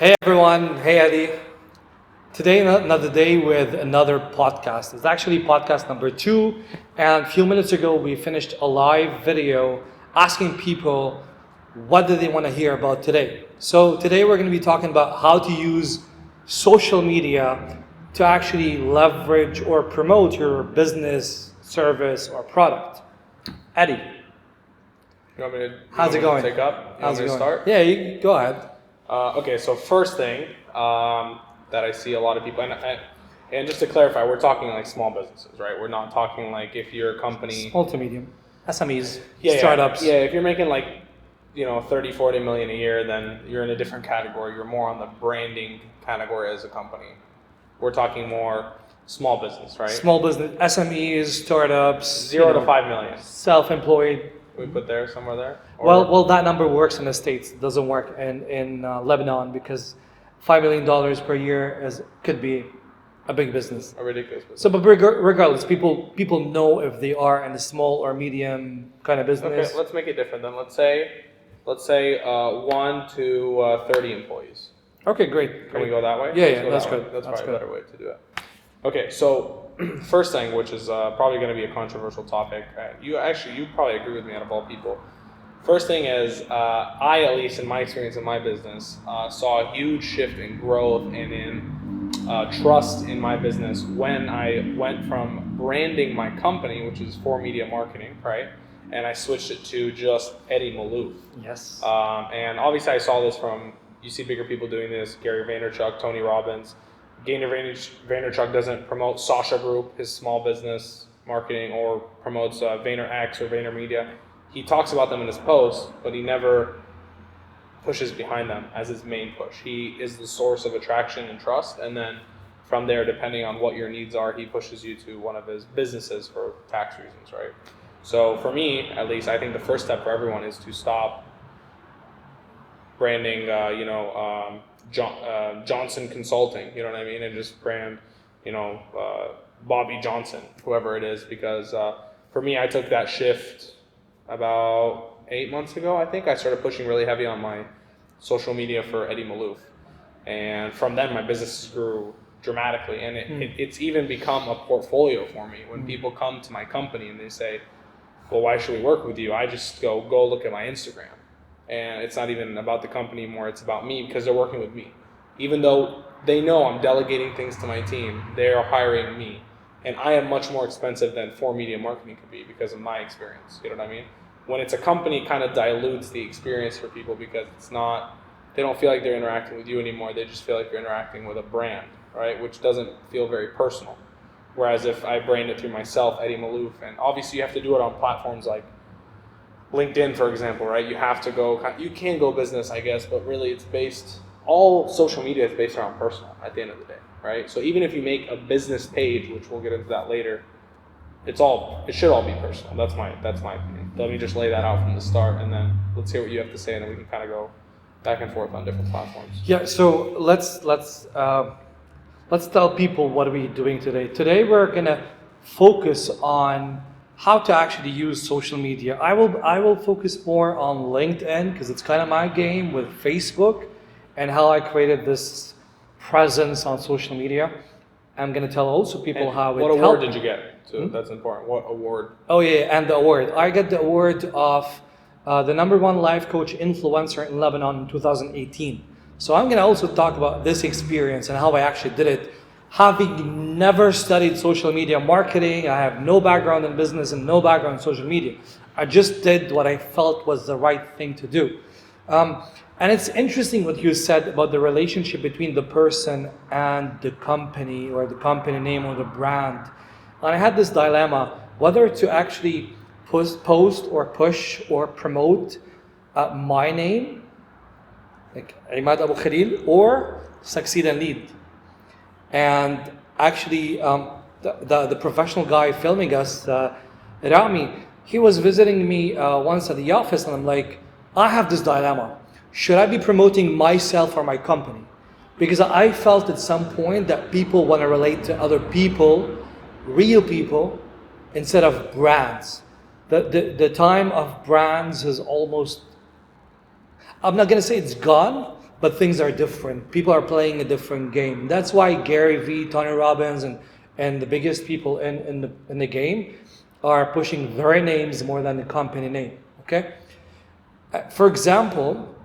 Hey everyone, hey Eddie. Today another day with another podcast. It's actually podcast number 2, and a few minutes ago we finished a live video asking people what do they want to hear about today. So today we're going to be talking about how to use social media to actually leverage or promote your business, service, or product. Eddie, You want me to, how's it going? Take up? You How's want it me to going? start? Yeah, you go ahead. Okay, so first thing that I see a lot of people, and just to clarify, we're talking like small businesses, right? We're not talking like if you're a company. Small to medium. SMEs, Yeah, startups. Yeah, if you're making like, 30, 40 million a year, then you're in a different category. You're more on the branding category as a company. We're talking more small business, right? Small business, SMEs, startups. 0 to 5 million. Self-employed. We put there, somewhere there? Or- Well, that number works in the States. It doesn't work in Lebanon because $5 million per year could be a big business. A ridiculous business. So, but regardless, people know if they are in a small or medium kind of business. Okay, let's make it different then. Let's say 1 to 30 employees. Okay, great. Can we go that way? Yeah, Let's yeah, go that's that way. good. That's That's probably a good. better way to do it. Okay, so first thing, which is probably going to be a controversial topic, you probably agree with me out of all people. First thing is, I, at least in my experience in my business, saw a huge shift in growth and in trust in my business when I went from branding my company, which is 4Media Marketing, right? And I switched it to just Eddie Malouf. Yes. And obviously I saw this from, you see bigger people doing this, Gary Vaynerchuk, Tony Robbins. Gary Vaynerchuk doesn't promote Sasha Group, his small business marketing, or promotes VaynerX or VaynerMedia. He talks about them in his posts, but he never pushes behind them as his main push. He is the source of attraction and trust, and then from there, depending on what your needs are, he pushes you to one of his businesses for tax reasons, right? So for me, at least, I think the first step for everyone is to stop branding, Johnson Consulting, you know what I mean? And just brand, Bobby Johnson, whoever it is, because for me, I took that shift about 8 months ago, I think. I started pushing really heavy on my social media for Eddie Malouf. And from then, my business grew dramatically. And it's even become a portfolio for me. When people come to my company and they say, well, why should we work with you? I just go look at my Instagram. And it's not even about the company anymore, it's about me because they're working with me. Even though they know I'm delegating things to my team, they are hiring me. And I am much more expensive than 4Media Marketing could be because of my experience, you know what I mean? When it's a company, it kind of dilutes the experience for people because they don't feel like they're interacting with you anymore, they just feel like you're interacting with a brand, right? Which doesn't feel very personal. Whereas if I brand it through myself, Eddie Malouf, and obviously you have to do it on platforms like LinkedIn, for example, right? You can go business, I guess, but really all social media is based around personal at the end of the day, right? So even if you make a business page, which we'll get into that later, it should all be personal. That's my opinion. Let me just lay that out from the start, and then let's hear what you have to say, and then we can kind of go back and forth on different platforms. Yeah. So let's tell people what are we doing today. Today we're gonna focus on how to actually use social media. I will focus more on LinkedIn because it's kind of my game with Facebook and how I created this presence on social media. I'm gonna tell also people And how it what helped. award did you get? So that's important. What award? Oh yeah, and the award. I got the award of the #1 life coach influencer in Lebanon in 2018. So I'm gonna also talk about this experience and how I actually did it. Having never studied social media marketing, I have no background in business and no background in social media. I just did what I felt was the right thing to do. And it's interesting what you said about the relationship between the person and the company or the company name or the brand. And I had this dilemma whether to actually post or push or promote my name, like Imad Abu Khalil, or Succeed and Lead. And actually, the professional guy filming us, Rami, he was visiting me once at the office, and I'm like, I have this dilemma. Should I be promoting myself or my company? Because I felt at some point that people want to relate to other people, real people, instead of brands. The time of brands is almost, I'm not going to say it's gone, but things are different. People are playing a different game. That's why Gary Vee, Tony Robbins, and the biggest people in the game are pushing their names more than the company name. Okay? For example,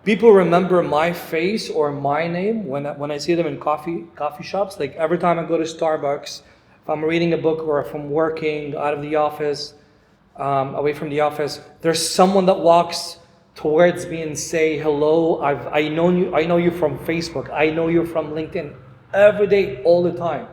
people remember my face or my name when I see them in coffee shops. Like every time I go to Starbucks, if I'm reading a book or if I'm working out of the office, away from the office, there's someone that walks towards me and say hello. I know you from Facebook. I know you from LinkedIn. Every day, all the time.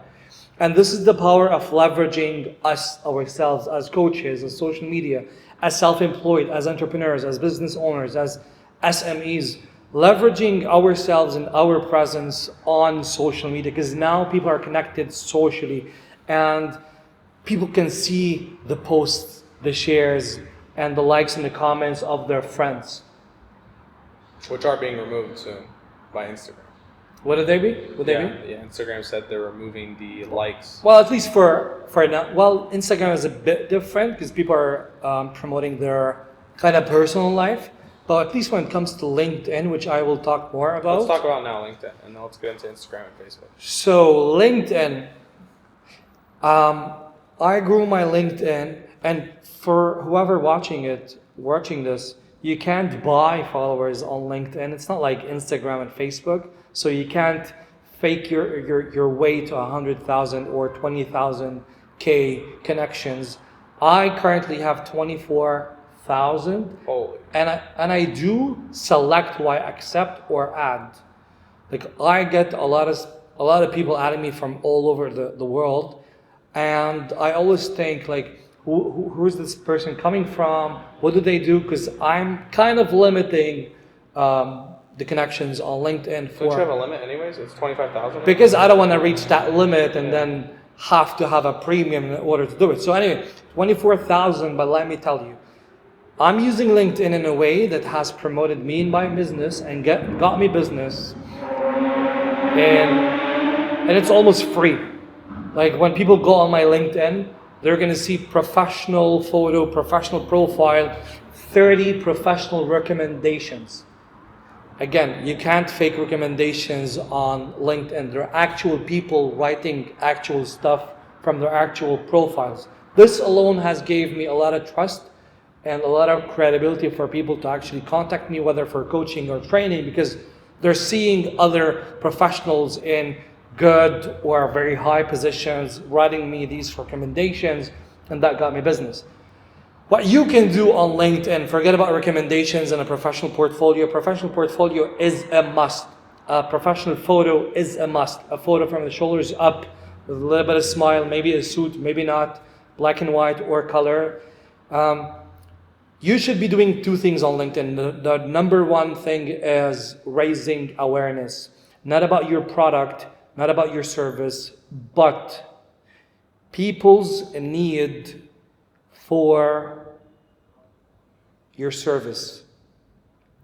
And this is the power of leveraging ourselves as coaches, as social media, as self-employed, as entrepreneurs, as business owners, as SMEs, leveraging ourselves and our presence on social media, because now people are connected socially and people can see the posts, the shares, and the likes and the comments of their friends. Which are being removed soon by Instagram. What would they be? Yeah, Instagram said they're removing the likes. Well, at least for now. Well, Instagram is a bit different because people are promoting their kind of personal life. But at least when it comes to LinkedIn, which I will talk more about. Let's talk about now LinkedIn, and then let's get into Instagram and Facebook. So LinkedIn, I grew my LinkedIn, and for whoever watching this, you can't buy followers on LinkedIn. It's not like Instagram and Facebook. So you can't fake your way to 100,000 or 20,000 connections. I currently have 24,000. Holy. And I do select who I accept or add. Like I get a lot of people adding me from all over the world, and I always think like, who's this person coming from? What do they do? Because I'm kind of limiting the connections on LinkedIn. Don't you have a limit anyways? It's 25,000? Because I don't want to reach that limit and then have to have a premium in order to do it. So anyway, 24,000, but let me tell you, I'm using LinkedIn in a way that has promoted me in my business and got me business. And it's almost free. Like when people go on my LinkedIn, they're going to see professional photo, professional profile, 30 professional recommendations. Again, you can't fake recommendations on LinkedIn. There are actual people writing actual stuff from their actual profiles. This alone has gave me a lot of trust and a lot of credibility for people to actually contact me, whether for coaching or training, because they're seeing other professionals in good or very high positions writing me these recommendations, and that got me business. What you can do on LinkedIn, forget about recommendations and a professional portfolio. Professional portfolio is a must. A professional photo is a must. A photo from the shoulders up with a little bit of smile, maybe a suit, maybe not, black and white or color. You should be doing two things on LinkedIn. The number one thing is raising awareness. Not about your product, not about your service, but people's need for your service.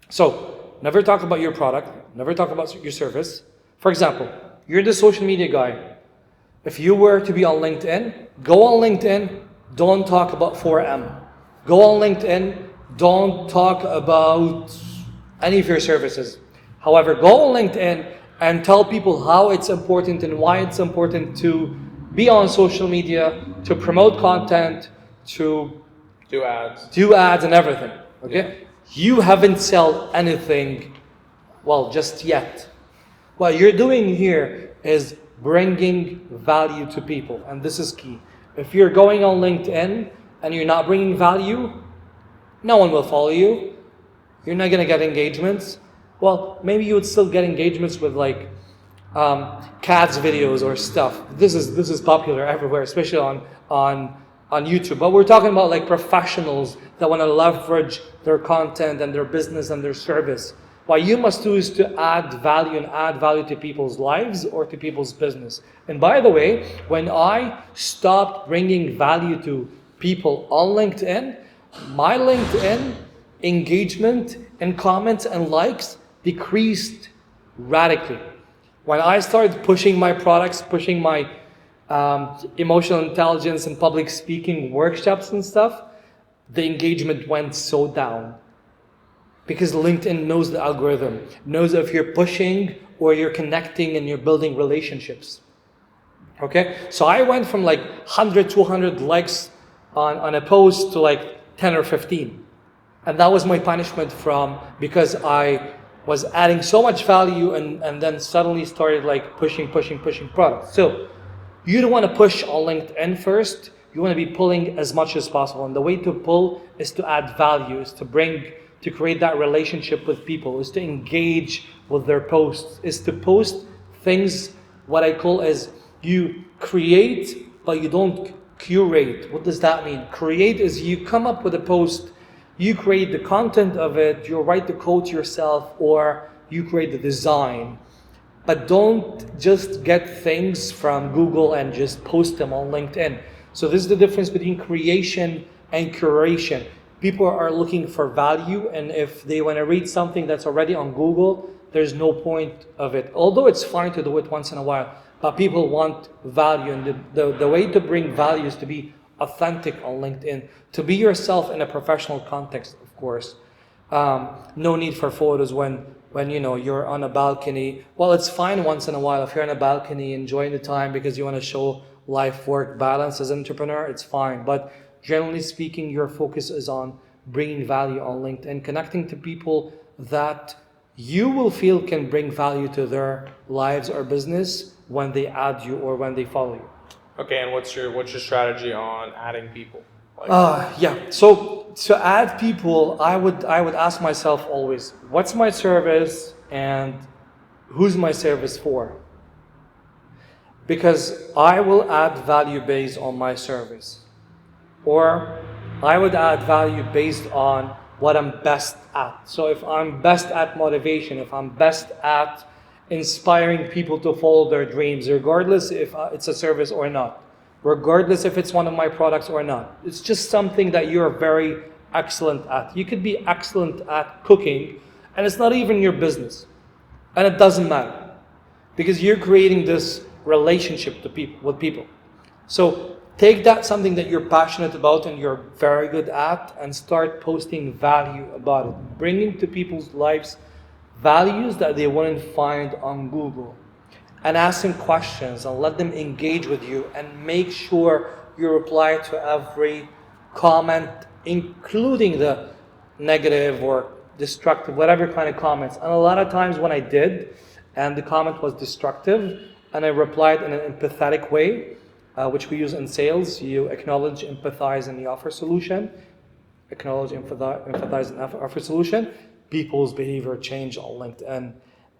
So, never talk about your product, never talk about your service. For example, you're the social media guy. If you were to be on LinkedIn, go on LinkedIn, don't talk about 4M. Go on LinkedIn, don't talk about any of your services. However, go on LinkedIn and tell people how it's important and why it's important to be on social media, to promote content, to do ads and everything. Okay? Yeah. You haven't sold anything, well, just yet. What you're doing here is bringing value to people, and this is key. If you're going on LinkedIn and you're not bringing value, no one will follow you. You're not going to get engagements. Well, maybe you would still get engagements with like cats videos or stuff. This is popular everywhere, especially on YouTube. But we're talking about like professionals that want to leverage their content and their business and their service. What you must do is to add value to people's lives or to people's business. And by the way, when I stopped bringing value to people on LinkedIn, my LinkedIn engagement and comments and likes decreased radically. When I started pushing my products, pushing my emotional intelligence and public speaking workshops and stuff, the engagement went so down. because LinkedIn knows the algorithm, knows if you're pushing or you're connecting and you're building relationships. Okay, so I went from like 100, 200 likes on a post to like 10 or 15. And that was my punishment from, because I was adding so much value and then suddenly started like pushing products. So you don't want to push on LinkedIn first. You want to be pulling as much as possible. And the way to pull is to add value, is to create that relationship with people, is to engage with their posts, is to post things, what I call as you create, but you don't curate. What does that mean? Create is you come up with a post, you create the content of it, you write the code yourself, or you create the design. But don't just get things from Google and just post them on LinkedIn. So this is the difference between creation and curation. People are looking for value, and if they want to read something that's already on Google, there's no point of it. Although it's fine to do it once in a while, but people want value, and the way to bring value is to be authentic on LinkedIn, to be yourself in a professional context, of course. No need for photos when you're on a balcony. Well, it's fine once in a while if you're on a balcony enjoying the time because you want to show life-work balance as an entrepreneur, it's fine. But generally speaking, your focus is on bringing value on LinkedIn, connecting to people that you will feel can bring value to their lives or business when they add you or when they follow you. Okay, and what's your strategy on adding people? Yeah. So to add people, I would ask myself always, what's my service and who's my service for? Because I will add value based on my service, or I would add value based on what I'm best at. So if I'm best at motivation, if I'm best at inspiring people to follow their dreams, regardless if it's a service or not, regardless if it's one of my products or not, it's just something that you're very excellent at. You could be excellent at cooking, and it's not even your business, and it doesn't matter, because you're creating this relationship with people. So take that, something that you're passionate about and you're very good at, and start posting value about it, bringing to people's lives values that they wouldn't find on Google, and ask them questions and let them engage with you, and make sure you reply to every comment, including the negative or destructive, whatever kind of comments. And a lot of times when I did, and the comment was destructive, and I replied in an empathetic way, which we use in sales, you acknowledge, empathize, and the offer solution. Acknowledge, empathize, and offer solution. People's behavior changed on LinkedIn,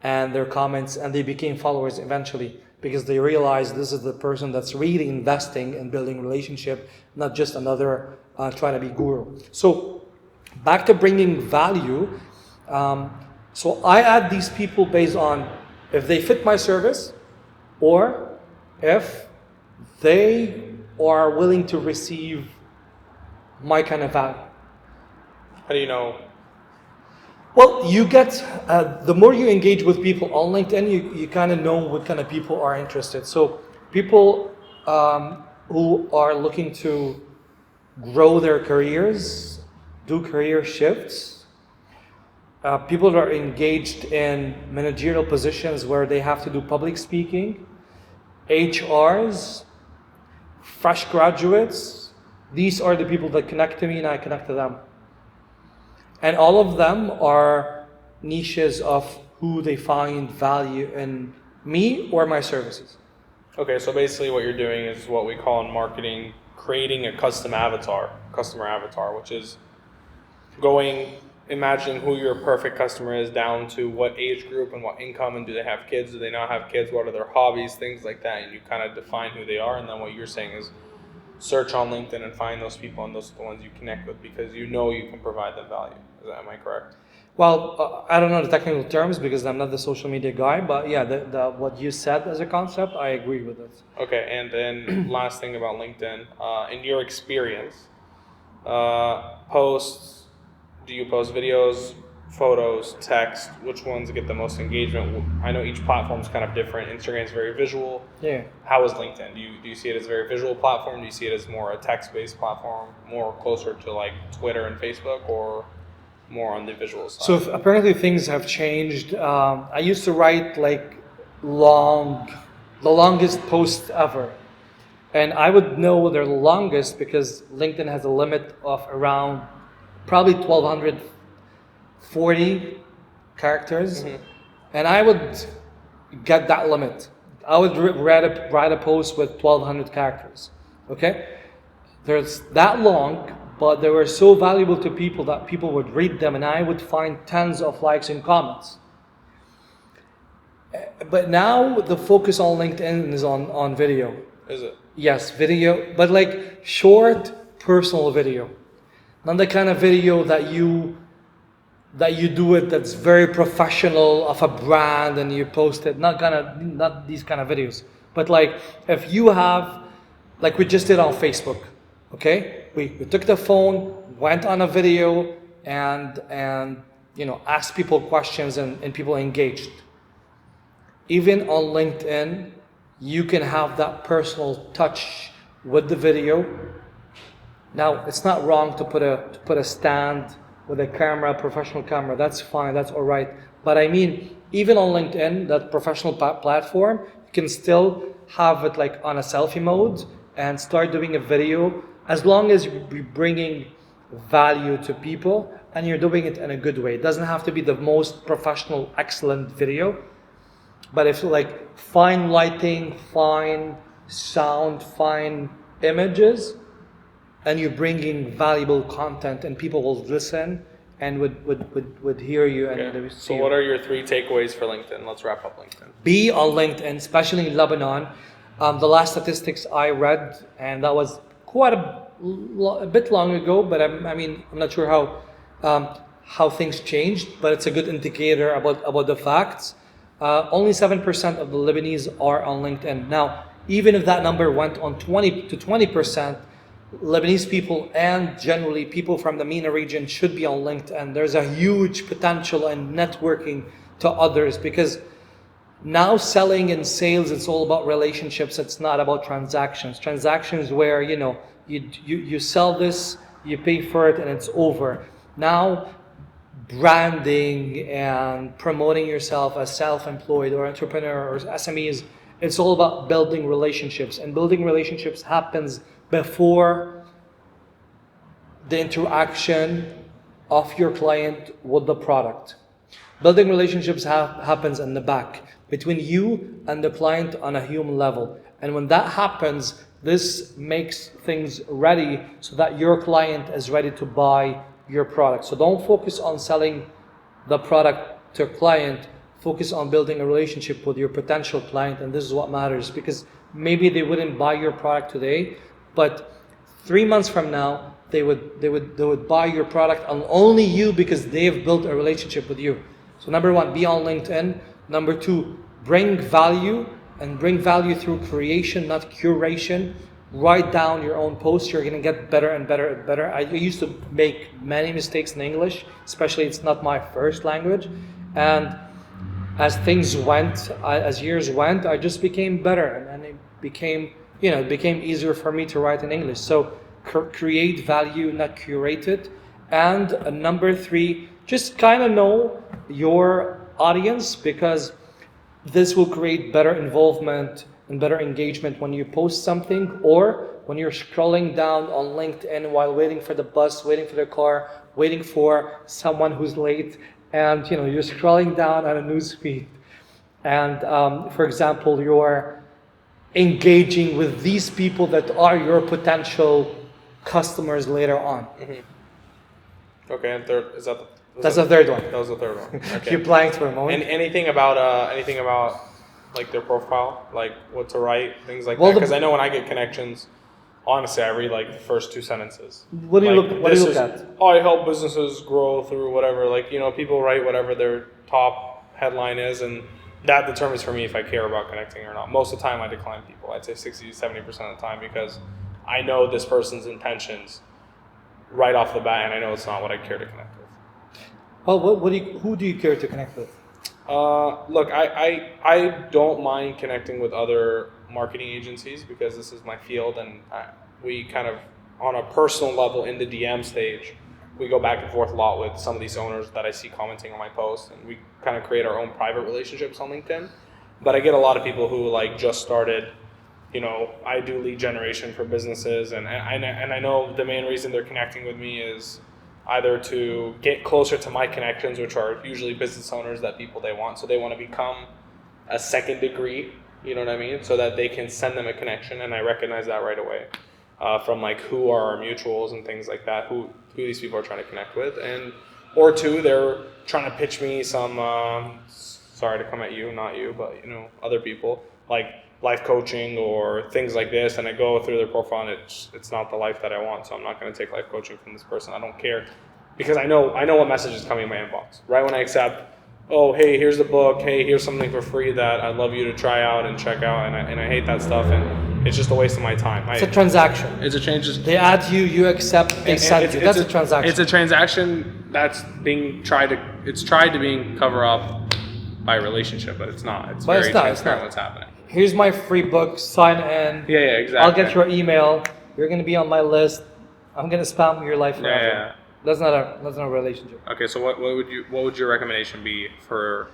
and their comments, and they became followers eventually, because they realized this is the person that's really investing in building relationship, not just another trying to be guru. So back to bringing value. So I add these people based on if they fit my service, or if they are willing to receive my kind of value. How do you know? Well, you get, the more you engage with people on LinkedIn, you kind of know what kind of people are interested. So people who are looking to grow their careers, do career shifts, people that are engaged in managerial positions where they have to do public speaking, HRs, fresh graduates, these are the people that connect to me and I connect to them. And all of them are niches of who they find value in me or my services. Okay, so basically what you're doing is what we call in marketing, creating a customer avatar, which is imagining who your perfect customer is down to what age group and what income, and do they have kids, do they not have kids, what are their hobbies, things like that, and you kind of define who they are. And then what you're saying is search on LinkedIn and find those people, and those are the ones you connect with because you know you can provide them value. Am I correct? Well, I don't know the technical terms because I'm not the social media guy, but yeah, what you said as a concept, I agree with it. Okay, and then last thing about LinkedIn, in your experience, posts, do you post videos, photos, text? Which ones get the most engagement? I know each platform is kind of different. Instagram is very visual. Yeah. How is LinkedIn? Do you see it as a very visual platform? Do you see it as more a text-based platform, more closer to like Twitter and Facebook, or? more on the visual side. So apparently things have changed. I used to write like the longest post ever. And I would know their longest because LinkedIn has a limit of around probably 1240 characters. And I would get that limit. I would write a post with 1200 characters. Okay? There's that long, but they were so valuable to people that people would read them and I would find tons of likes and comments. But now the focus on LinkedIn is on video. Is it? Yes, video, but like short personal video. Not the kind of video that you do it that's very professional of a brand and you post it. Not these kind of videos. But like if you have, like we just did on Facebook, okay? We took the phone, went on a video and asked people questions and people engaged. Even on LinkedIn, you can have that personal touch with the video. Now, it's not wrong to put a stand with a camera, professional camera. That's fine. That's all right. But I mean, even on LinkedIn, that professional platform, you can still have it like on a selfie mode and start doing a video as long as you're bringing value to people and you're doing it in a good way. It doesn't have to be the most professional, excellent video. But if like fine lighting, fine sound, fine images, and you're bringing valuable content and people will listen and would hear you and they would see So you. what are your 3 takeaways for LinkedIn? Let's wrap up LinkedIn. Be on LinkedIn, especially in Lebanon. The last statistics I read, and that was quite a bit long ago, but I'm not sure how things changed, but it's a good indicator about the facts. Only 7% of the Lebanese are on LinkedIn. Now, even if that number went on 20%, Lebanese people and generally people from the MENA region should be on LinkedIn. There's a huge potential in networking to others because now selling and sales, it's all about relationships. It's not about transactions. Transactions where, you sell this, you pay for it and it's over. Now, branding and promoting yourself as self-employed or entrepreneur or SMEs, it's all about building relationships. And building relationships happens before the interaction of your client with the product. Building relationships happens in the back between you and the client on a human level. And when that happens, this makes things ready so that your client is ready to buy your product. So don't focus on selling the product to a client. Focus on building a relationship with your potential client, and this is what matters because maybe they wouldn't buy your product today, but 3 months from now they would buy your product on only you because they've built a relationship with you. So number 1, be on LinkedIn. Number 2, bring value and bring value through creation, not curation. Write down your own posts. You're going to get better and better and better. I used to make many mistakes in English, especially it's not my first language. And as things went, as years went, I just became better. And it became easier for me to write in English. So create value, not curate it. And number 3, just kind of know your audience because this will create better involvement and better engagement when you post something or when you're scrolling down on LinkedIn while waiting for the bus, waiting for the car, waiting for someone who's late, and you're scrolling down on a news feed. And for example, you're engaging with these people that are your potential customers later on. Mm-hmm. Okay, and third, that's the third one. That was the third one. Okay. Keep blank for a moment. And anything about like their profile, like what to write, things like that. Because I know when I get connections, honestly, I read like the first 2 sentences. What do you look at? Oh, I help businesses grow through whatever. Like people write whatever their top headline is, and that determines for me if I care about connecting or not. Most of the time, I decline people. I'd say 60-70% of the time because I know this person's intentions right off the bat, and I know it's not what I care to connect with. Well, who do you care to connect with? Look, I don't mind connecting with other marketing agencies because this is my field, and we kind of, on a personal level in the DM stage, we go back and forth a lot with some of these owners that I see commenting on my posts, and we kind of create our own private relationships on LinkedIn. But I get a lot of people who like just started. I do lead generation for businesses, and I know the main reason they're connecting with me is either to get closer to my connections, which are usually business owners that they want. So they want to become a second degree, you know what I mean? So that they can send them a connection, and I recognize that right away from like who are our mutuals and things like that, who these people are trying to connect with, or two, they're trying to pitch me some, sorry to come at you, not you, but other people, like life coaching or things like this, and I go through their profile and it's not the life that I want, so I'm not going to take life coaching from this person. I don't care, because I know what message is coming in my inbox right when I accept. Oh, hey, here's the book. Hey, here's something for free that I'd love you to try out and check out, and I hate that stuff, and it's just a waste of my time. It's a transaction. It's a change. They add you, you accept, they send you. That's a transaction. It's a transaction that's being tried to being cover up by a relationship, but it's not. It's very transparent what's happening. Here's my free book, sign in. Yeah, exactly. I'll get your email. You're going to be on my list. I'm going to spam your life forever. Yeah. That's not a relationship. Okay, so what would your recommendation be for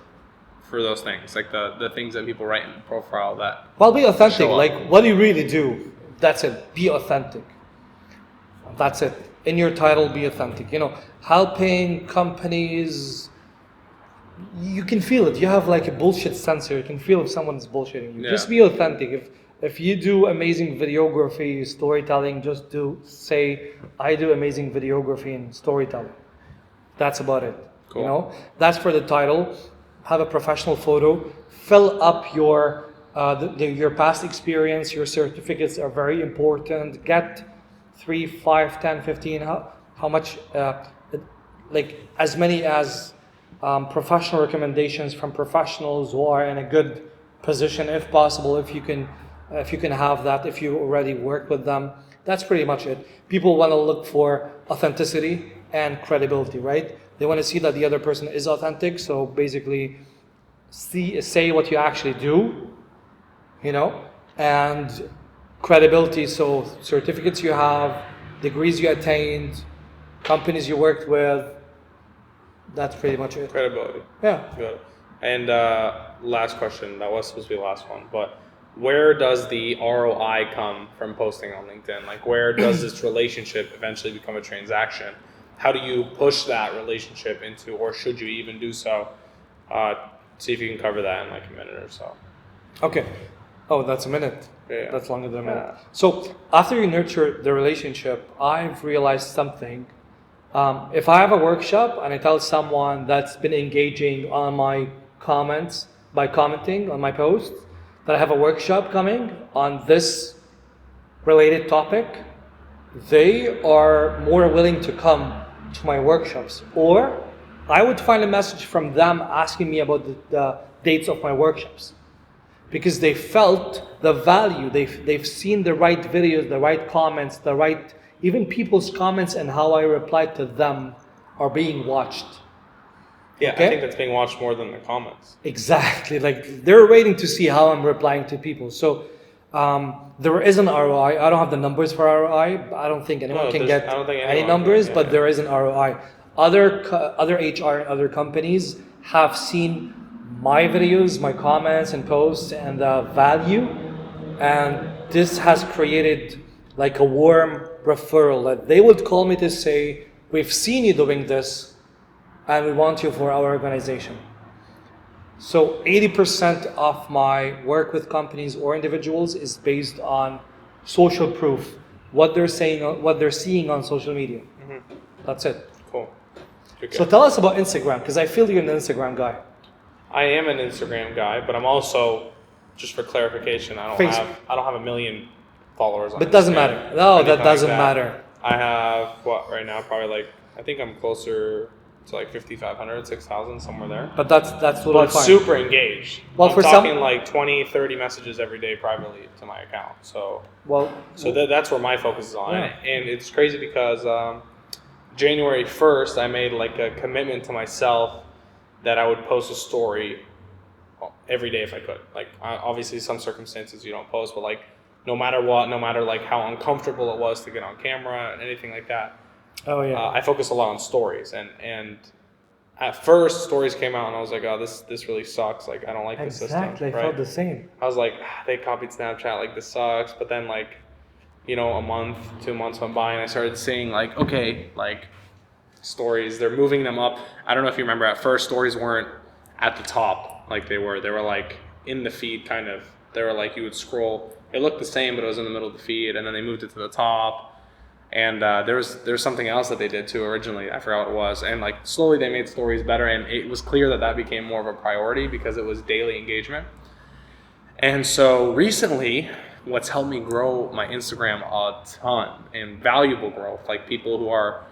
those things, like the things that people write in the profile that? Well, be authentic. Like, what do you really do? That's it. Be authentic. That's it. In your title, be authentic. Helping companies. You can feel it. You have like a bullshit sensor. You can feel if someone is bullshitting you. Yeah. Just be authentic. If you do amazing videography, storytelling, just say, I do amazing videography and storytelling. That's about it. Cool. That's for the title. Have a professional photo. Fill up your past experience. Your certificates are very important. Get 3, 5, 10, 15. How much? Like as many as professional recommendations from professionals who are in a good position, if possible. If you can have that, if you already work with them, that's pretty much it. People want to look for authenticity and credibility, right? They want to see that the other person is authentic. So basically, say what you actually do, and credibility. So certificates you have, degrees you attained, companies you worked with. That's pretty much it. Credibility. Yeah. Good. And last question. That was supposed to be the last one, but where does the ROI come from posting on LinkedIn? Like, where does this relationship eventually become a transaction? How do you push that relationship into, or should you even do so? See if you can cover that in like a minute or so. Okay. Oh, that's a minute. Yeah. That's longer than a minute. Yeah. So after you nurture the relationship, I've realized something. If I have a workshop and I tell someone that's been engaging on my comments by commenting on my posts that I have a workshop coming on this related topic, they are more willing to come to my workshops. Or I would find a message from them asking me about the dates of my workshops, because they felt the value. They've seen the right videos, the right comments, even people's comments and how I replied to them are being watched. Yeah, okay? I think that's being watched more than the comments. Exactly. Like, they're waiting to see how I'm replying to people. So there is an ROI. I don't have the numbers for ROI. I don't think anyone can get any numbers, but there is an ROI. Other HR and other companies have seen my videos, my comments and posts and the value, and this has created like a warm referral that they would call me to say, we've seen you doing this and we want you for our organization. So 80% of my work with companies or individuals is based on social proof, what they're saying, what they're seeing on social media. Mm-hmm. That's it. Cool. Okay. So tell us about Instagram, because I feel you're an Instagram guy. I am an Instagram guy, but I'm also, just for clarification, I don't have a million followers on But it doesn't Instagram, matter. No, that doesn't matter. I have, right now, probably I think I'm closer to 5,500, 6,000, somewhere there. But that's totally fine. Super engaged. Well, I'm talking 20, 30 messages every day privately to my account. So that's where my focus is on. Yeah. And it's crazy because January 1st, I made a commitment to myself that I would post a story every day if I could. Obviously some circumstances you don't post, but no matter what, no matter how uncomfortable it was to get on camera and anything like that, Oh yeah. I focus a lot on stories, and at first stories came out and I was like, oh, this really sucks. Like I don't like this system. Exactly. I Right? felt the same. I was like, they copied Snapchat. Like this sucks. But then like, a month, 2 months went by, and I started seeing like, okay, like stories, they're moving them up. I don't know if you remember, at first stories weren't at the top like they were. They were like in the feed kind of. They were like, you would scroll. It looked the same, but it was in the middle of the feed, and then they moved it to the top. And there was something else that they did too originally. I forgot what it was. And like slowly they made stories better, and it was clear that became more of a priority because it was daily engagement. And so recently, what's helped me grow my Instagram a ton and valuable growth, like people who are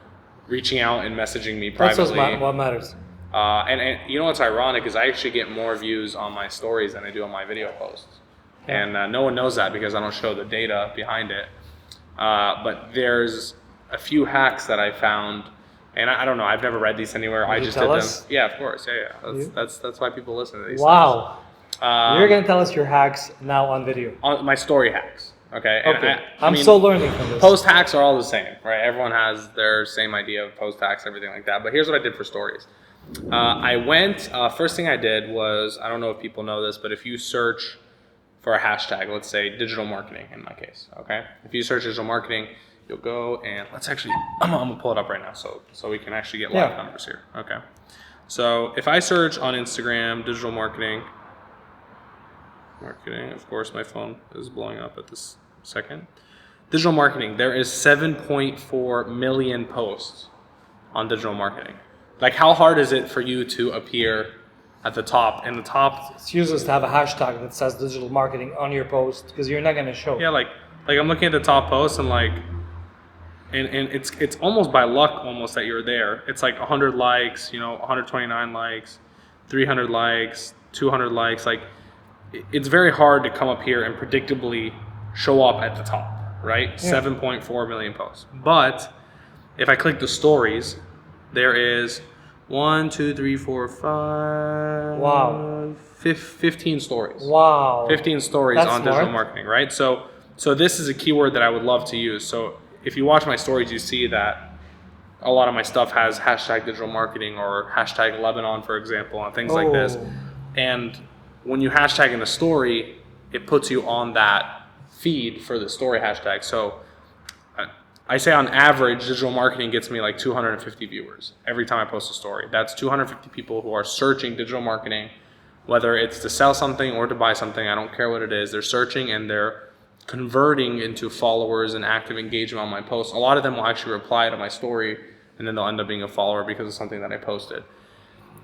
reaching out and messaging me privately. That's what matters. And you know what's ironic is I actually get more views on my stories than I do on my video posts. Yeah. And no one knows that because I don't show the data behind it. But there's a few hacks that I found, and I don't know, I've never read these anywhere. I just did them. Yeah, of course. Yeah. That's why people listen to these. Wow. You're gonna tell us your hacks now on video. On my story hacks. Okay. Okay. And I'm still learning from this. Post hacks are all the same, right? Everyone has their same idea of post hacks, everything like that. But here's what I did for stories. I went, first thing I did was, I don't know if people know this, but if you search for a hashtag, let's say digital marketing in my case, okay? If you search digital marketing, you'll go and let's actually, I'm gonna pull it up right now so we can actually get live numbers here, okay? So if I search on Instagram, digital marketing, of course my phone is blowing up at this second. Digital marketing, there is 7.4 million posts on digital marketing. Like how hard is it for you to appear at the top? In the top, it's useless to have a hashtag that says digital marketing on your post because you're not gonna show. Yeah, like I'm looking at the top post and like, and it's almost by luck almost that you're there. It's like 100 likes, 129 likes, 300 likes, 200 likes. Like it's very hard to come up here and predictably show up at the top, right? Yeah. 7.4 million posts. But if I click the stories, there is 1, 2, 3, 4, 5. Wow. 15 stories. Wow. 15 stories. That's on digital marketing, right? So this is a keyword that I would love to use. So if you watch my stories, you see that a lot of my stuff has hashtag digital marketing or hashtag Lebanon, for example, and things like this. And when you hashtag in a story, it puts you on that feed for the story hashtag. So I say on average, digital marketing gets me like 250 viewers every time I post a story. That's 250 people who are searching digital marketing, whether it's to sell something or to buy something. I don't care what it is. They're searching and they're converting into followers and active engagement on my posts. A lot of them will actually reply to my story and then they'll end up being a follower because of something that I posted.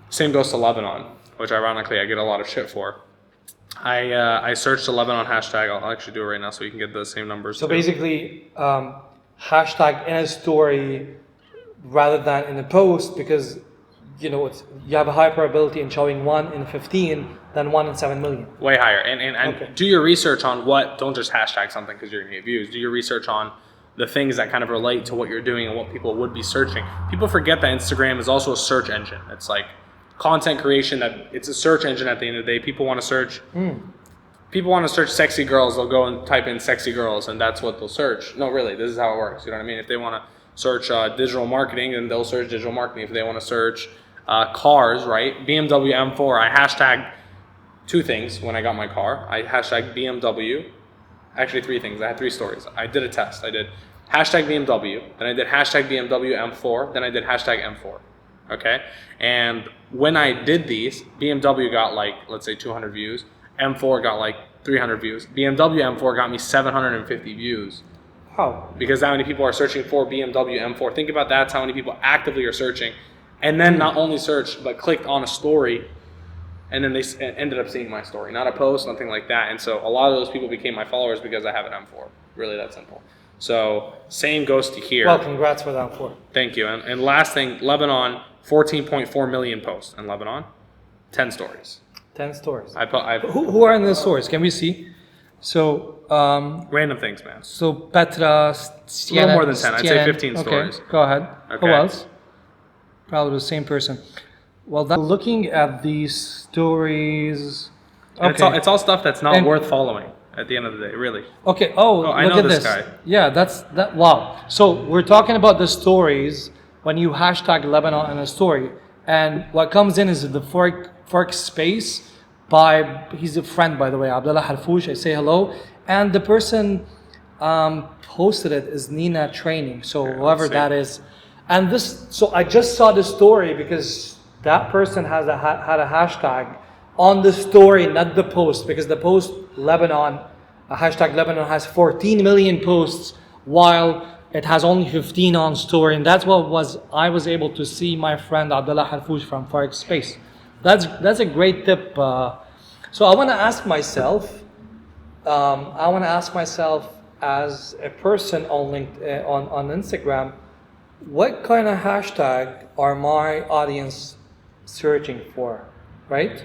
Same goes to Lebanon, which ironically I get a lot of shit for. I searched the Lebanon hashtag. I'll actually do it right now so you can get the same numbers. So basically, hashtag in a story rather than in a post because you have a high probability in showing 1 in 15 than 1 in 7 million. Way higher. And do your research on don't just hashtag something because you're going to get views. Do your research on the things that kind of relate to what you're doing and what people would be searching. People forget that Instagram is also a search engine. It's like content creation, that it's a search engine at the end of the day. People want to search. People want to search sexy girls, they'll go and type in sexy girls and that's what they'll search. No, really, this is how it works. You know what I mean? If they want to search digital marketing, then they'll search digital marketing. If they want to search cars, right? BMW M4, I hashtagged 2 things when I got my car. I hashtagged BMW. Actually 3 things. I had 3 stories. I did a test. I did hashtag BMW, then I did hashtag BMW M4, then I did hashtag M4. Okay? And when I did these, BMW got like, let's say 200 views. M4 got like 300 views. BMW M4 got me 750 views. How? Because that many people are searching for BMW M4. Think about that's how many people actively are searching. And then not only searched, but clicked on a story. And then they ended up seeing my story. Not a post, nothing like that. And so a lot of those people became my followers because I have an M4. Really that simple. So same goes to here. Well, congrats for the M4. Thank you. And last thing, Lebanon, 14.4 million posts in Lebanon. 10 stories. 10 stories. Who are in the stories? Can we see? So random things, man. So Petra, Stiana, a little more than 10. I'd say 15 stories. Okay, go ahead. Okay. Who else? Probably the same person. Well, looking at these stories, okay. It's all stuff that's not worth following. at the end of the day, really. Okay. Oh, I look know at this this. guy. Yeah, that's that. Wow. So we're talking about the stories when you hashtag Lebanon in a story, and what comes in is the fork space by he's a friend, by the way, Abdullah Harfouch. I say hello, and the person posted it is Nina Training. So whoever see. that is, and this. So I just saw the story because that person has had a hashtag on the story, not the post, because the post Lebanon, hashtag Lebanon has 14 million posts, while it has only 15 on story, and that's what I was able to see my friend Abdullah Harfouch from Forex Space. That's a great tip. So I want to ask myself, as a person on on Instagram, what kind of hashtag are my audience searching for, right?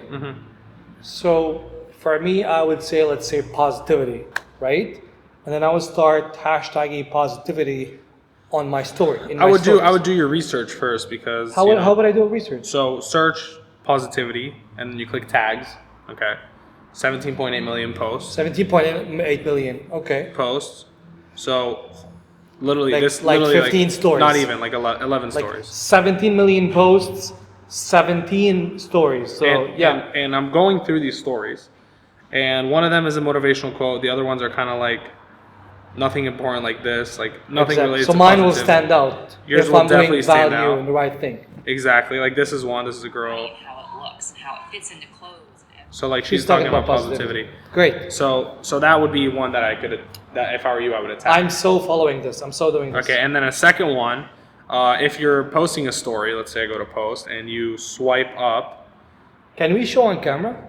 So for me, I would say, let's say positivity, right? And then I would start hashtagging positivity on my story. I would do your research first, because How would I do research? So search positivity and then you click tags. Okay, 17.8 million posts. 17.8 million. Okay. Posts. So literally Like- this like literally 15 stories. Not even like 11 Like stories. 17 million posts, 17 stories. So and I'm going through these stories, and one of them is a motivational quote. The other ones are kind of like nothing important, like this, like nothing exactly. related So to mine will positivity. stand out Yours if will I'm doing definitely stand value out. and the right thing. Exactly. Like this is one. This is a girl. How it looks and how it fits into clothes. So like she's talking about positivity. Great. So that would be one that I could, that if I were you, I would attack. I'm so following this. I'm so doing this. Okay, and then a second one, if you're posting a story, let's say I go to post and you swipe up. Can we show on camera?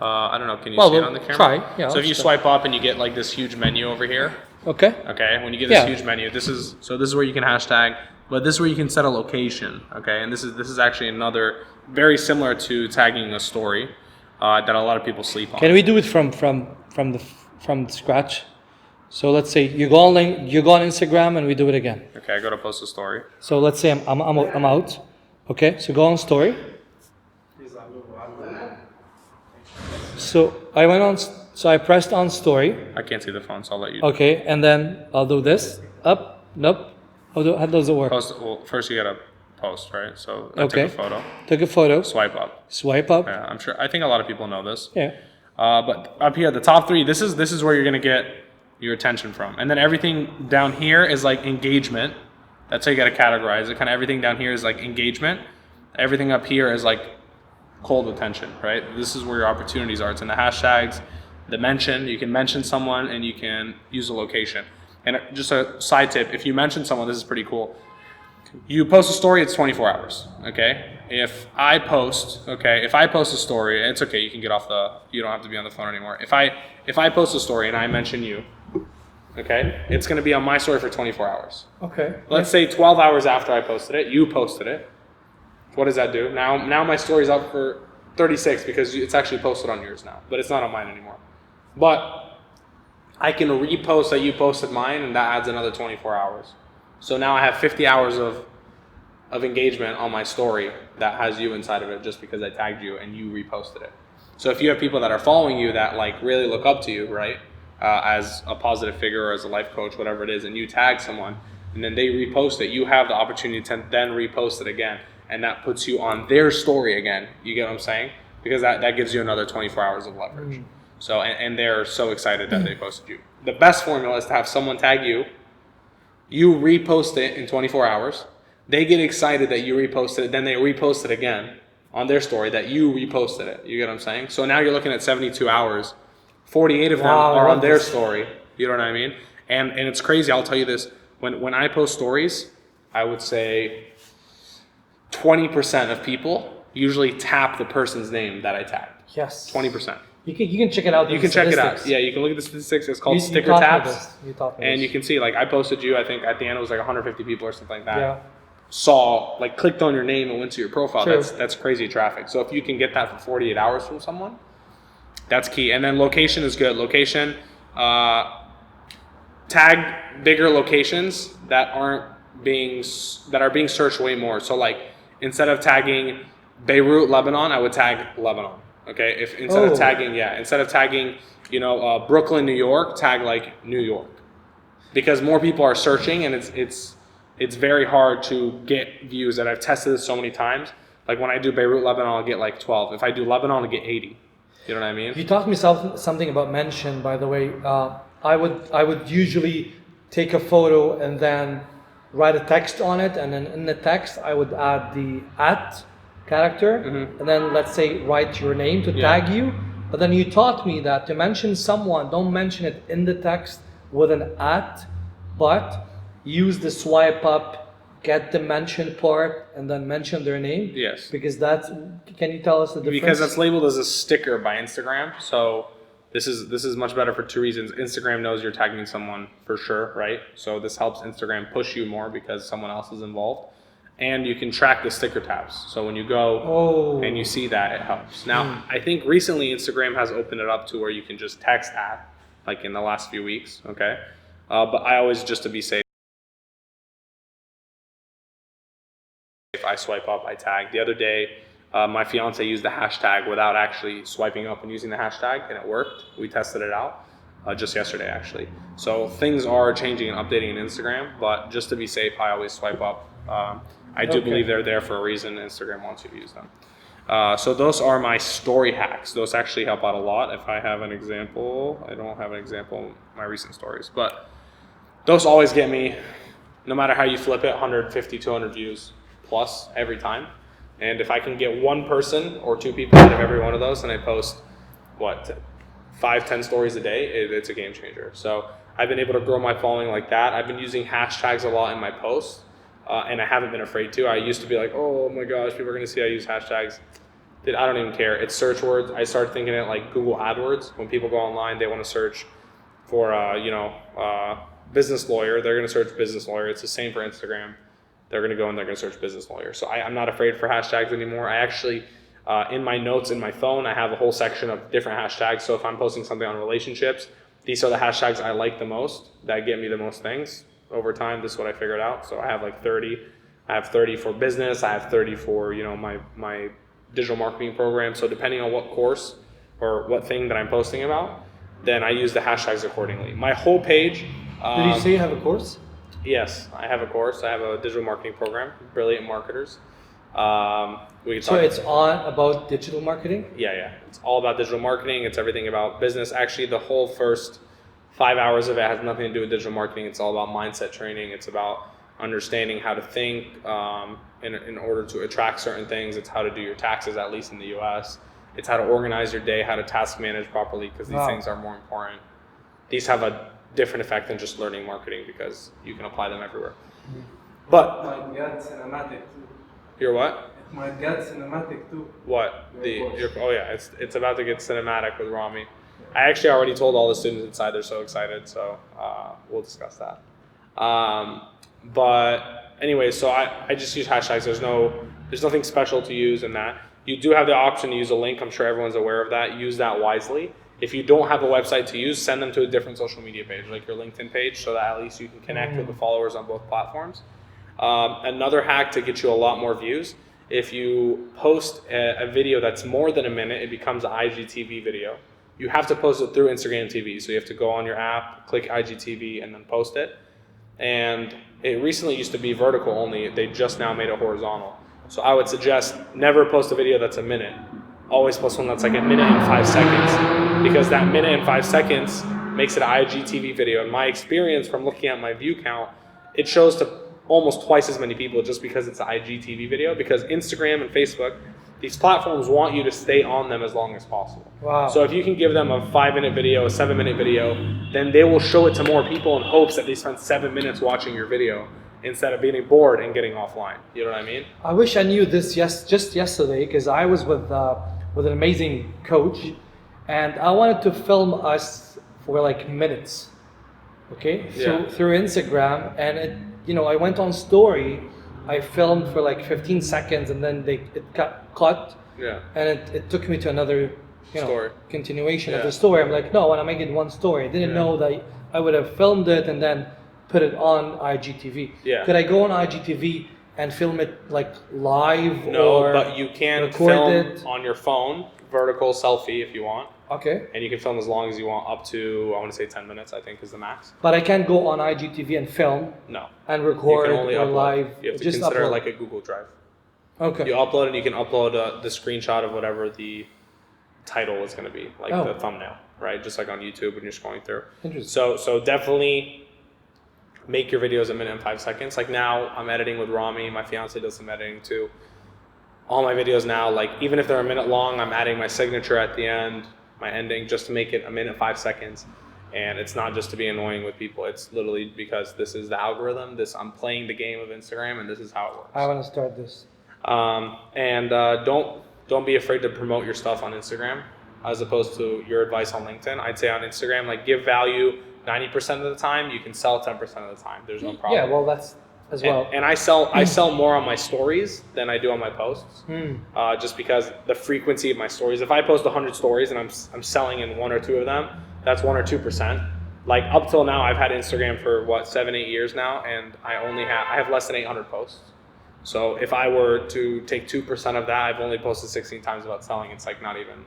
I don't know. Can you Well, see it we'll on the camera? try, yeah, So if you let's swipe up and you get like this huge menu over here. Okay. Okay, when you get this Yeah. huge menu, this is where you can hashtag, but this is where you can set a location. Okay, and this is actually another very similar to tagging a story that a lot of people sleep on. Can we do it from scratch? So let's say you go on Instagram and we do it again. Okay, I go to post a story. So let's say I'm out. Okay, so go on story. So I went on. So I pressed on story. I can't see the phone, so I'll let you. Okay, and then I'll do this. Up. Nope. How does it work? Post. Well, first you gotta post, right? So I Okay. took a photo. Took a photo. Swipe up. Swipe up. Yeah, I'm sure. I think a lot of people know this. Yeah. But up here, the top three. This is where you're gonna get your attention from, and then everything down here is like engagement. That's how you gotta categorize it. Kind of everything down here is like engagement. Everything up here is like cold attention, right? This is where your opportunities are. It's in the hashtags, the mention. You can mention someone and you can use a location. And just a side tip, if you mention someone, this is pretty cool. You post a story, it's 24 hours, okay? If I post a story, it's okay, you can get off you don't have to be on the phone anymore. If I post a story and I mention you, okay, it's gonna be on my story for 24 hours. Okay. Let's say 12 hours after I posted it, you posted it. What does that do? Now my story's up for 36 because it's actually posted on yours now, but it's not on mine anymore. But I can repost that you posted mine, and that adds another 24 hours. So now I have 50 hours of engagement on my story that has you inside of it just because I tagged you and you reposted it. So if you have people that are following you that like really look up to you, right, as a positive figure or as a life coach, whatever it is, and you tag someone and then they repost it, you have the opportunity to then repost it again. And that puts you on their story again. You get what I'm saying? Because that gives you another 24 hours of leverage. So, and they're so excited that they posted you. The best formula is to have someone tag you, you repost it in 24 hours, they get excited that you reposted it, then they repost it again on their story that you reposted it. You get what I'm saying? So now you're looking at 72 hours, 48 of them are on their story. You know what I mean? And it's crazy, I'll tell you this, when I post stories, I would say 20% of people usually tap the person's name that I tagged. Yes. 20%. You can check it out. You can check it out. Yeah, you can look at the statistics. It's called sticker taps. And you can see, like, I posted you, I think at the end it was like 150 people or something like that. Yeah. Saw, like, clicked on your name and went to your profile. True. That's crazy traffic. So if you can get that for 48 hours from someone, that's key. And then location is good. Location, tag bigger locations that are being searched way more. So like instead of tagging Beirut, Lebanon, I would tag Lebanon. Okay, if instead of tagging, Brooklyn, New York, tag like New York, because more people are searching, and it's very hard to get views. And I've tested this so many times. Like when I do Beirut, Lebanon, I'll get like 12. If I do Lebanon, I'll get 80. You know what I mean? You taught me something about mention, by the way. I would usually take a photo and then write a text on it, and then in the text I would add the @ character, and then let's say write your name to tag you. But then you taught me that to mention someone, don't mention it in the text with an @ but use the swipe up, get the mention part, and then mention their name. Yes. Because can you tell us the difference? Because that's labeled as a sticker by Instagram. So this is much better for two reasons. Instagram knows you're tagging someone for sure, right? So this helps Instagram push you more because someone else is involved. And you can track the sticker tabs. So when you go and you see that, it helps. Now, I think recently Instagram has opened it up to where you can just text like in the last few weeks, okay? But I always, just to be safe, if I swipe up, I tag. The other day, my fiance used the hashtag without actually swiping up and using the hashtag, and it worked. We tested it out just yesterday, actually. So things are changing and updating in Instagram, but just to be safe, I always swipe up. I do believe they're there for a reason. Instagram wants you to use them. So those are my story hacks. Those actually help out a lot. If I have an example, I don't have an example in my recent stories, but those always get me, no matter how you flip it, 150, 200 views plus every time. And if I can get one person or two people out of every one of those, and I post, 5-10 stories a day, it's a game changer. So I've been able to grow my following like that. I've been using hashtags a lot in my posts. And I haven't been afraid to. I used to be like, oh my gosh, people are going to see I use hashtags. I don't even care. It's search words. I started thinking it like Google AdWords. When people go online, they want to search for, business lawyer. They're going to search business lawyer. It's the same for Instagram. They're going to go and they're going to search business lawyer. So I'm not afraid for hashtags anymore. I actually, in my notes in my phone, I have a whole section of different hashtags. So if I'm posting something on relationships, these are the hashtags I like the most, that get me the most things. Over time, this is what I figured out. So I have like 30. I have 30 for business. I have 30 for my digital marketing program. So depending on what course or what thing that I'm posting about, then I use the hashtags accordingly. My whole page. Did you say you have a course? Yes, I have a course. I have a digital marketing program, Brilliant Marketers. So it's on about digital marketing? Yeah. It's all about digital marketing. It's everything about business. Actually, the whole first 5 hours of it has nothing to do with digital marketing. It's all about mindset training. It's about understanding how to think in order to attract certain things. It's how to do your taxes, at least in the US. It's how to organize your day, how to task manage properly, because these things are more important. These have a different effect than just learning marketing because you can apply them everywhere. But It might get cinematic too. you're what? It might get cinematic too. What? Your course. It's about to get cinematic with Rami. I actually already told all the students inside. They're so excited. So we'll discuss that. But anyway, so I just use hashtags. There's nothing special to use in that. You do have the option to use a link. I'm sure everyone's aware of that. Use that wisely. If you don't have a website to use, send them to a different social media page, like your LinkedIn page, so that at least you can connect with the followers on both platforms. Another hack to get you a lot more views, if you post a video that's more than a minute, it becomes an IGTV video. You have to post it through Instagram TV. So you have to go on your app, click IGTV, and then post it. And it recently used to be vertical only. They just now made it horizontal. So I would suggest never post a video that's a minute. Always post one that's like a minute and 5 seconds, because that minute and 5 seconds makes it an IGTV video. In my experience from looking at my view count, it shows to almost twice as many people just because it's an IGTV video, because Instagram and Facebook, these platforms want you to stay on them as long as possible. Wow. So if you can give them a 5-minute video, a 7-minute video, then they will show it to more people in hopes that they spend 7 minutes watching your video instead of being bored and getting offline. You know what I mean? I wish I knew this just yesterday, because I was with an amazing coach, and I wanted to film us for like minutes, okay, through Instagram, and I went on story. I filmed for like 15 seconds, and then it got cut, and it took me to another Story. continuation of the story. I'm like, no, I want to make it one story. I didn't know that I would have filmed it and then put it on IGTV. Yeah. Could I go on IGTV and film it like live No, or but you can record film it? on your phone, vertical selfie if you want. Okay. And you can film as long as you want, up to, I want to say 10 minutes, I think is the max. But I can't go on IGTV and film No. and You record can only or upload. live. You have to just consider it upload. like a Google Drive. Okay. You upload it, you can upload the screenshot of whatever the title is going to be, like Oh. the thumbnail, right? Just like on YouTube when you're scrolling through. Interesting. So definitely make your videos a minute and 5 seconds. Like now I'm editing with Rami, my fiance does some editing too. All my videos now, like even if they're a minute long, I'm adding my signature at the end, my ending, just to make it a minute 5 seconds. And it's not just to be annoying with people. It's literally because this is the algorithm. I'm playing the game of Instagram, and this is how it works. I want to start this. Don't be afraid to promote your stuff on Instagram, as opposed to your advice on LinkedIn. I'd say on Instagram, like give value 90% of the time. You can sell 10% of the time. There's no problem. Yeah, well, that's as well. And I sell more on my stories than I do on my posts, Hmm. just because the frequency of my stories. If I post 100 stories and I'm selling in 1 or 2 of them, that's 1 or 2%. Like up till now, I've had Instagram for 7-8 years now, and I have less than 800 posts. So if I were to take 2% of that, I've only posted 16 times about selling. It's like not even,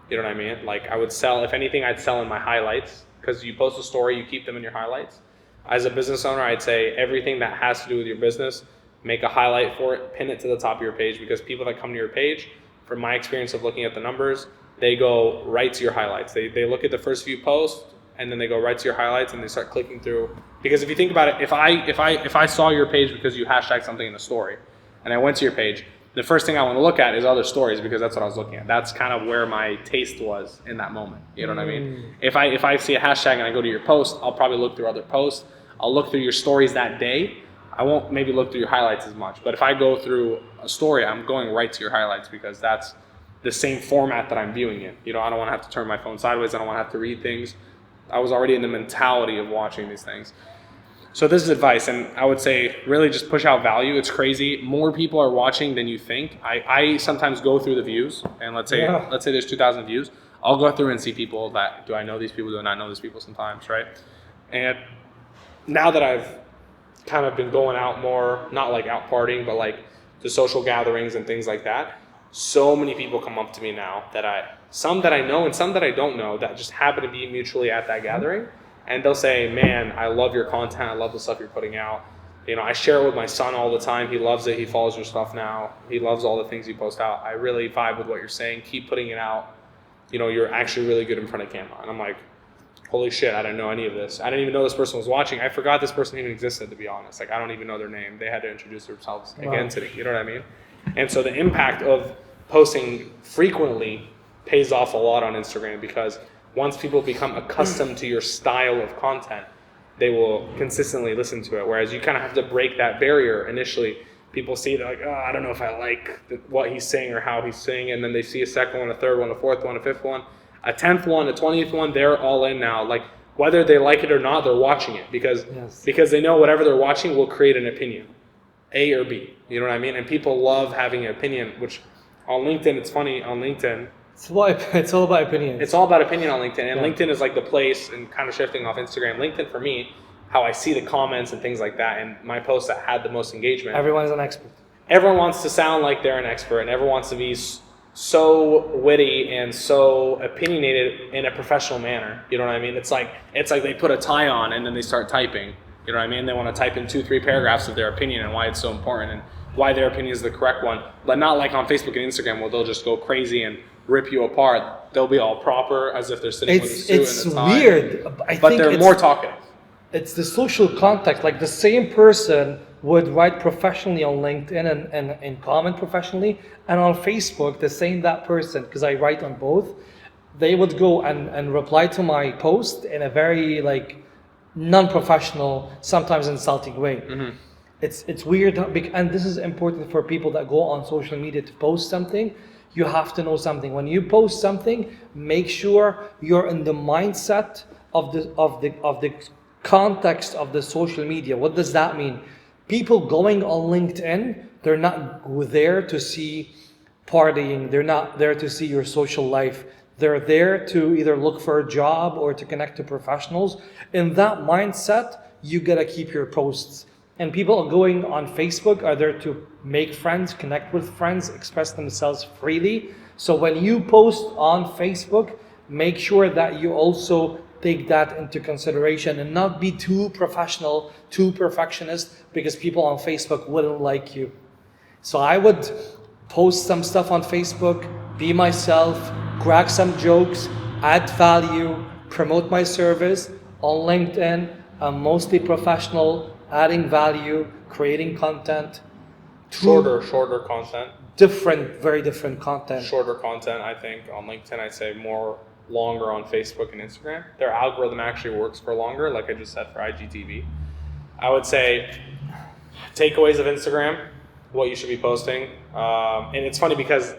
you know what I mean? Like I would sell, if anything, I'd sell in my highlights, because you post a story, you keep them in your highlights. As a business owner, I'd say everything that has to do with your business, make a highlight for it, pin it to the top of your page, because people that come to your page, from my experience of looking at the numbers, they go right to your highlights. They look at the first few posts, and then they go right to your highlights, and they start clicking through. Because if you think about it, if I saw your page because you hashtag something in the story, and I went to your page, the first thing I want to look at is other stories, because that's what I was looking at. That's kind of where my taste was in that moment. You know what I mean? If I see a hashtag and I go to your post, I'll probably look through other posts. I'll look through your stories that day. I won't maybe look through your highlights as much. But if I go through a story, I'm going right to your highlights, because that's the same format that I'm viewing it. You know, I don't want to have to turn my phone sideways. I don't want to have to read things. I was already in the mentality of watching these things. So this is advice, and I would say really just push out value. It's crazy. More people are watching than you think. I sometimes go through the views, and let's say there's 2,000 views. I'll go through and see people that, do I know these people, do I not know these people sometimes, right? And now that I've kind of been going out more, not like out partying, but like to social gatherings and things like that, so many people come up to me now some that I know and some that I don't know, that just happen to be mutually at that gathering. And they'll say, man, I love your content. I love the stuff you're putting out. You know, I share it with my son all the time. He loves it. He follows your stuff now. He loves all the things you post out. I really vibe with what you're saying. Keep putting it out. You know, you're actually really good in front of camera. And I'm like, holy shit, I didn't know any of this. I didn't even know this person was watching. I forgot this person even existed, to be honest. Like, I don't even know their name. They had to introduce themselves again today. You know what I mean? And so the impact of posting frequently pays off a lot on Instagram, because once people become accustomed to your style of content, they will consistently listen to it. Whereas you kind of have to break that barrier initially. People see, they're like, oh, I don't know if I like what he's saying or how he's saying it. And then they see a second one, a third one, a fourth one, a fifth one, a 10th one, a 20th one. They're all in now. Like, whether they like it or not, they're watching it, because they know whatever they're watching will create an opinion, A or B. You know what I mean? And people love having an opinion, which on LinkedIn, it's funny, on LinkedIn, it's all about opinions. It's all about opinion on LinkedIn, and LinkedIn is like the place, and kind of shifting off Instagram. LinkedIn for me, how I see the comments and things like that, and my posts that had the most engagement. Everyone is an expert. Everyone wants to sound like they're an expert, and everyone wants to be so witty and so opinionated in a professional manner. You know what I mean? It's like they put a tie on and then they start typing. You know what I mean? They want to type in 2-3 paragraphs of their opinion and why it's so important and why their opinion is the correct one, but not like on Facebook and Instagram where they'll just go crazy and rip you apart. They'll be all proper as if they're sitting with a suit and a tie. It's weird. But they're more talkative. It's the social context. Like the same person would write professionally on LinkedIn and comment professionally, and on Facebook, that person, because I write on both, they would go and reply to my post in a very like non-professional, sometimes insulting way. Mm-hmm. It's weird, and this is important for people that go on social media to post something. You have to know something. When you post something, make sure you're in the mindset of the context of the social media. What does that mean? People going on LinkedIn, they're not there to see partying. They're not there to see your social life. They're there to either look for a job or to connect to professionals. In that mindset, you gotta keep your posts And people going on Facebook are there to make friends, connect with friends, express themselves freely. So when you post on Facebook, make sure that you also take that into consideration and not be too professional, too perfectionist, because people on Facebook wouldn't like you. So I would post some stuff on Facebook, be myself, crack some jokes, add value, promote my service. On LinkedIn, I'm mostly professional, adding value, creating content. Shorter content. Very different content. Shorter content, I think, on LinkedIn. I'd say more longer on Facebook and Instagram. Their algorithm actually works for longer, like I just said for IGTV. I would say takeaways of Instagram, what you should be posting. And it's funny because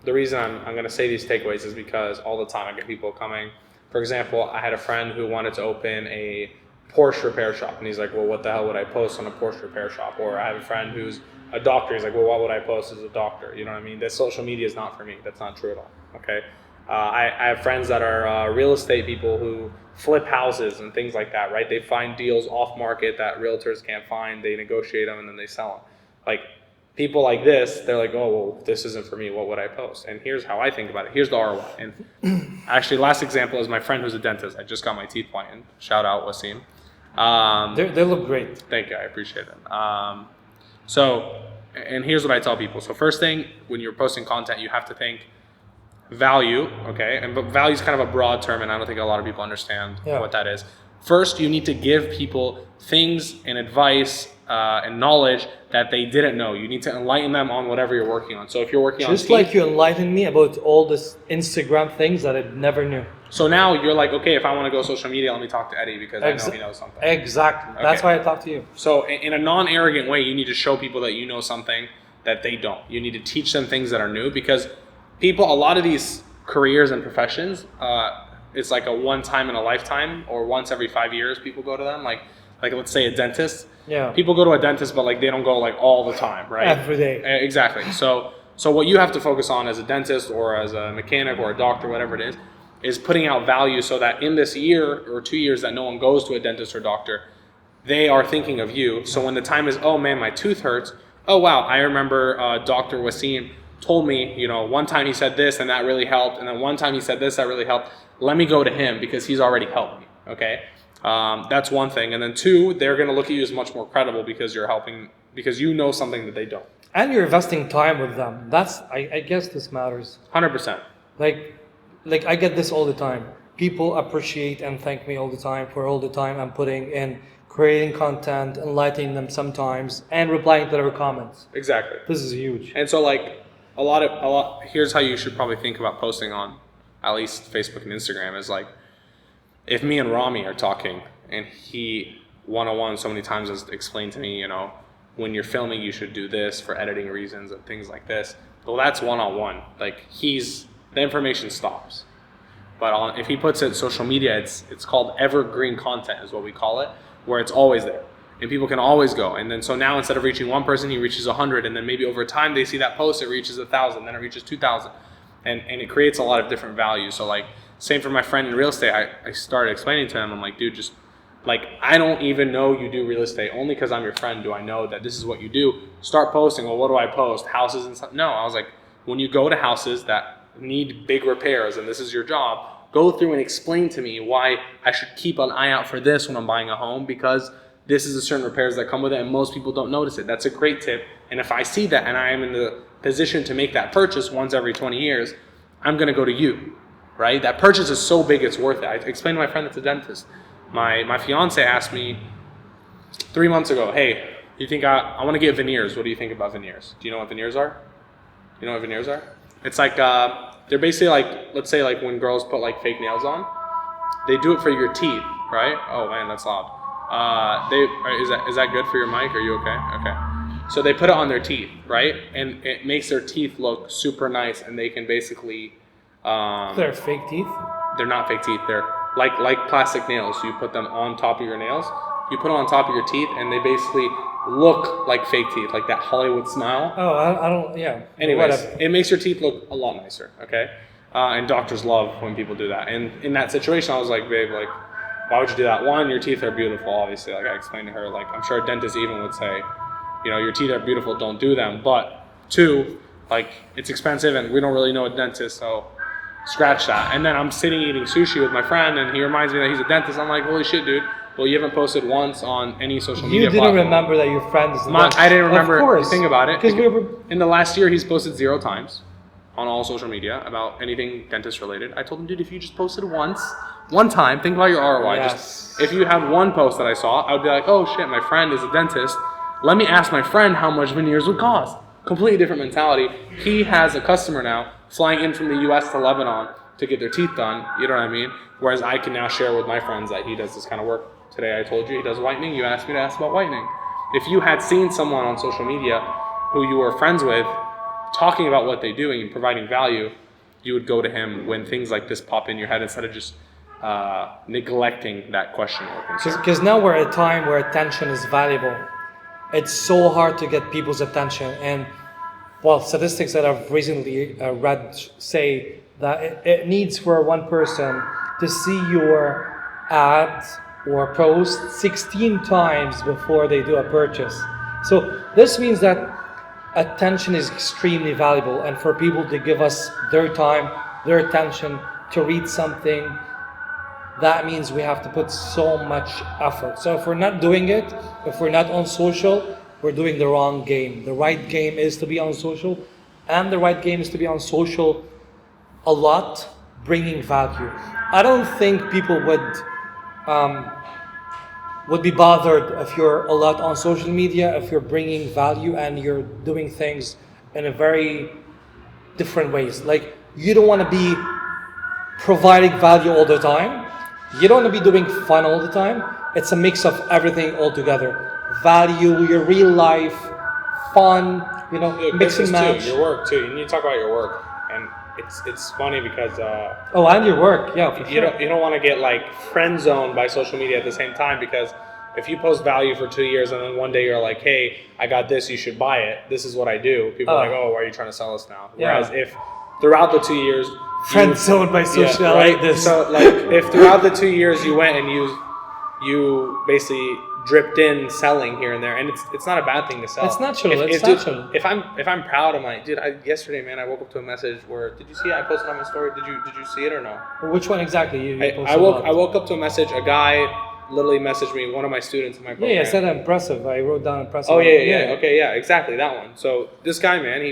the reason I'm going to say these takeaways is because all the time I get people coming. For example, I had a friend who wanted to open a Porsche repair shop, and he's like, well, what the hell would I post on a Porsche repair shop? Or I have a friend who's a doctor. He's like, well, what would I post as a doctor? You know what I mean? This social media is not for me. That's not true at all. Okay. I have friends that are real estate people who flip houses and things like that, right? They find deals off market that realtors can't find. They negotiate them and then they sell them. Like people like this, they're like, oh, well, this isn't for me. What would I post? And here's how I think about it. Here's the ROI. And actually, last example is my friend who's a dentist. I just got my teeth whitened. Shout out Wasim. They look great. Thank you. I appreciate it. And here's what I tell people. So first thing, when you're posting content, you have to think value, okay? But value is kind of a broad term, and I don't think a lot of people understand what that is. First, you need to give people things and advice and knowledge that they didn't know. You need to enlighten them on whatever you're working on. So if you're working on just like you enlightened me about all this Instagram things that I never knew. So now you're like, okay, if I want to go social media, let me talk to Eddie because I know he knows something. Exactly. Okay. That's why I talked to you. So in a non-arrogant way, you need to show people that you know something that they don't. You need to teach them things that are new, because people, a lot of these careers and professions, it's like a one time in a lifetime, or once every 5 years people go to them. Like let's say a dentist. Yeah. People go to a dentist, but like they don't go like all the time, right? Every day. Exactly. So what you have to focus on as a dentist or as a mechanic or a doctor, whatever it is putting out value so that in this year or 2 years that no one goes to a dentist or doctor, they are thinking of you. So when the time is, oh man, my tooth hurts. Oh wow, I remember Dr. Wasim told me, one time he said this and that really helped, and then one time he said this that really helped. Let me go to him because he's already helped me. Okay, that's one thing. And then two, they're going to look at you as much more credible because you're helping, because you know something that they don't. And you're investing time with them. I guess this matters. 100%. Like I get this all the time. People appreciate and thank me all the time for all the time I'm putting in creating content, enlightening them sometimes, and replying to their comments. Exactly. This is huge. And so like a lot. Here's how you should probably think about posting on at least Facebook and Instagram is like, if me and Rami are talking and he one-on-one so many times has explained to me, when you're filming you should do this for editing reasons and things like this. Well, that's one-on-one. Like the information stops. But if he puts it social media, it's called evergreen content is what we call it, where it's always there. And people can always go. And then so now instead of reaching one person, he reaches 100. And then maybe over time they see that post, it reaches 1,000, then it reaches 2,000. And it creates a lot of different value. So like, same for my friend in real estate, I started explaining to him, I'm like, dude, just like, I don't even know you do real estate. Only because I'm your friend do I know that this is what you do. Start posting. Well, what do I post? Houses and stuff? No, I was like, when you go to houses that need big repairs and this is your job, go through and explain to me why I should keep an eye out for this when I'm buying a home, because this is a certain repairs that come with it and most people don't notice it. That's a great tip. And if I see that and I am in the position to make that purchase once every 20 years, I'm going to go to you, right? That purchase is so big it's worth it. I explained to my friend that's a dentist. My fiance asked me 3 months ago, hey, you think I want to get veneers. What do you think about veneers? Do you know what veneers are? You know what veneers are? It's like, they're basically like, let's say like when girls put like fake nails on, they do it for your teeth, right? Oh man, that's loud. Is that good for your mic? Are you okay? Okay. So they put it on their teeth, right? And it makes their teeth look super nice, and they can basically. They're fake teeth? They're not fake teeth. They're like plastic nails. So you put them on top of your nails. You put them on top of your teeth, and they basically look like fake teeth, like that Hollywood smile. Oh, I don't. Yeah. Anyways, Whatever. it makes your teeth look a lot nicer. Okay. And doctors love when people do that. And in that situation, I was like, babe, like, Why would you do that? One, your teeth are beautiful, obviously. Like I explained to her, like I'm sure a dentist even would say, your teeth are beautiful, don't do them. But two, like it's expensive and we don't really know a dentist, so scratch that. And then I'm sitting eating sushi with my friend and he reminds me that he's a dentist. I'm like, holy shit, dude. Well, you haven't posted once on any social media You didn't platform. remember that your friend is a dentist. I didn't remember. Of course. Think about it. Because we were... In the last year, he's posted 0 times on all social media about anything dentist related. I told him, dude, if you just posted one time, think about your ROI. Yes. Just if you had one post that I saw, I would be like, oh shit, my friend is a dentist. Let me ask my friend how much veneers would cost. Completely different mentality. He has a customer now flying in from the US to Lebanon to get their teeth done. You know what I mean? Whereas I can now share with my friends that he does this kind of work. Today I told you he does whitening. You asked me to ask about whitening. If you had seen someone on social media who you were friends with talking about what they do and providing value, you would go to him when things like this pop in your head instead of just neglecting that question or concern. Because now we're at a time where attention is valuable. It's so hard to get people's attention. And well, statistics that I've recently read say that it needs for one person to see your ad or post 16 times before they do a purchase. So this means that attention is extremely valuable, and for people to give us their time, their attention to read something, that means we have to put so much effort. So if we're not doing it, if we're not on social, we're doing the wrong game. The right game is to be on social, and the right game is to be on social a lot, bringing value. I don't think people would be bothered if you're a lot on social media, if you're bringing value and you're doing things in a very different ways. Like, you don't want to be providing value all the time. You don't want to be doing fun all the time. It's a mix of everything all together. Value, your real life, fun, mix and match. Too, your work too. You need to talk about your work. And it's funny because and your work, yeah, for sure. You don't want to get like friend zoned by social media at the same time, because if you post value for 2 years and then one day you're like, hey, I got this, you should buy it. This is what I do. People are like, oh, why are you trying to sell us now? Whereas if throughout the 2 years, friend zoned by social, right? So like if throughout the 2 years you went and you basically dripped in selling here and there, and it's not a bad thing to sell. It's natural. It's natural. If I'm proud of my dude, yesterday, man, I woke up to a message where, did you see it? I posted on my story. Did you see it or no? Which one exactly? I woke up to a message. A guy literally messaged me, one of my students in my program. Yeah, I said impressive. I wrote down impressive. Oh yeah. Okay, yeah, exactly that one. So this guy, man,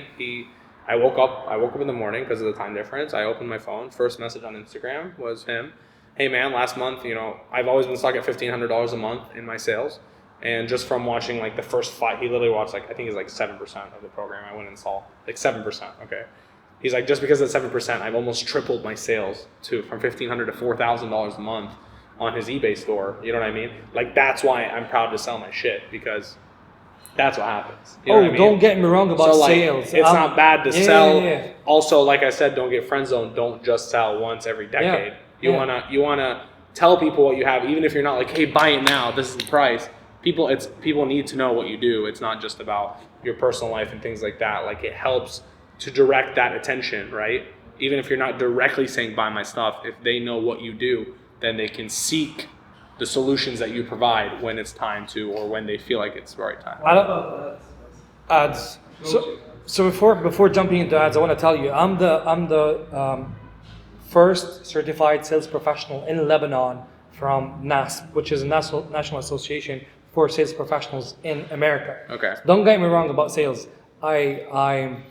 I woke up in the morning because of the time difference. I opened my phone. First message on Instagram was him. Hey man, last month, I've always been stuck at $1,500 a month in my sales. And just from watching like the first 5, he literally watched like, I think it's like 7% of the program I went and saw. Like 7%, okay. He's like, just because of 7%, I've almost tripled my sales from $1,500 to $4,000 a month on his eBay store. You know what I mean? Like, that's why I'm proud to sell my shit, because that's what happens. You know what I mean? Don't get me wrong about sales. It's not bad to sell. Yeah. Also, like I said, don't get friend zoned. Don't just sell once every decade. You wanna tell people what you have, even if you're not like, hey, buy it now. This is the price. People need to know what you do. It's not just about your personal life and things like that. Like, it helps to direct that attention, right? Even if you're not directly saying buy my stuff, if they know what you do, then they can seek the solutions that you provide when it's time to, or when they feel like it's the right time. Ads. So before jumping into ads, I want to tell you, I'm the first certified sales professional in Lebanon from NASP, which is a National Association for Sales Professionals in America. Okay. Don't get me wrong about sales. I'm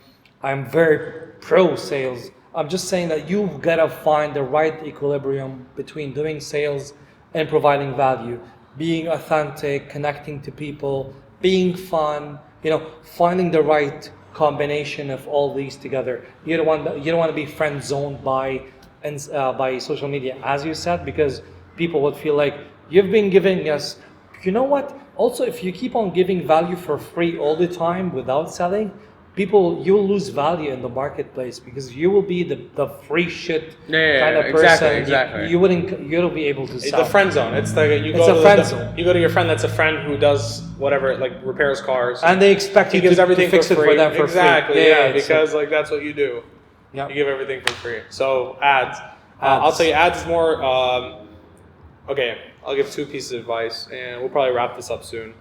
very pro sales. I'm just saying that you've got to find the right equilibrium between doing sales and providing value, being authentic, connecting to people, being fun. Finding the right combination of all these together. You don't want to be friend zoned by social media, as you said, because people would feel like you've been giving us. You know what? Also, if you keep on giving value for free all the time without selling, you'll lose value in the marketplace, because you will be the free shit kind of person. Exactly. You wouldn't be able to sell. It's the friend zone. It's zone. You go to your friend that's a friend who does whatever, like repairs cars, and they expect you to fix it for them for exactly, free. Yeah, because like that's what you do. Yeah. You give everything for free. So ads. I'll tell you, ads is more Okay, I'll give 2 pieces of advice, and we'll probably wrap this up soon.